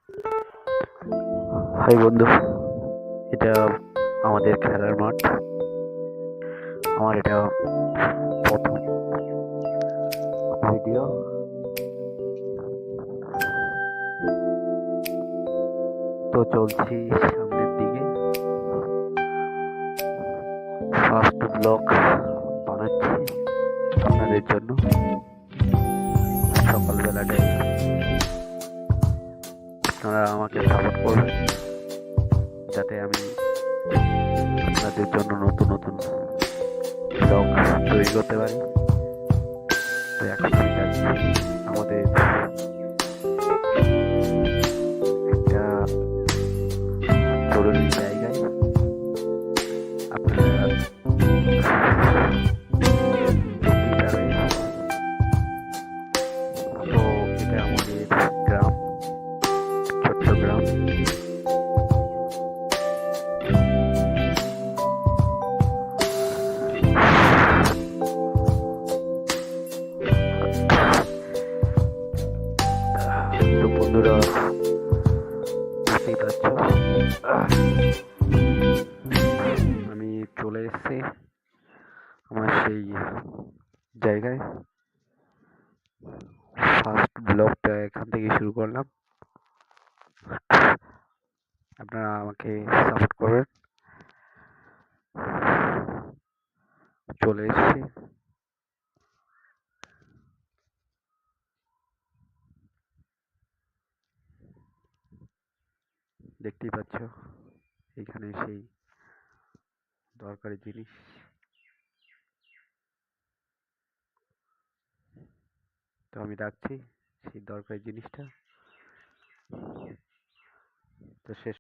High বন্ধু, এটা আমাদের খেলার মাঠ। আমার এটা প্রথম ভিডিও। তো চলছি সামনের দিকে। ফার্স্ট ব্লগ বানাচ্ছি আপনাদের জন্য সকালবেলাটাই। আপনারা আমাকে সাপোর্ট করবেন যাতে আমি আপনাদের জন্য নতুন নতুন ব্লগ তৈরি করতে পারি। তো এখন আমি যাচ্ছি আমাদের একটা জরুরি জায়গায়। আপনারা দেখতেই পাবেন। তো এটা আমাদের গ্রাম, ছোট্ট গ্রাম। তো বন্ধুরা, বুঝতেই পারছো আমি চলে এসেছি আমার সেই জায়গায়। ফার্স্ট ব্লগটা এখান থেকে শুরু করলাম। আপনারা আমাকে সাপোর্ট করবেন। চলে এসেছি। দেখতেই পাচ্ছ এখানে সেই দরকারি জিনিস। তো আমি রাখছি সেই দরকারি জিনিসটা। তো শেষ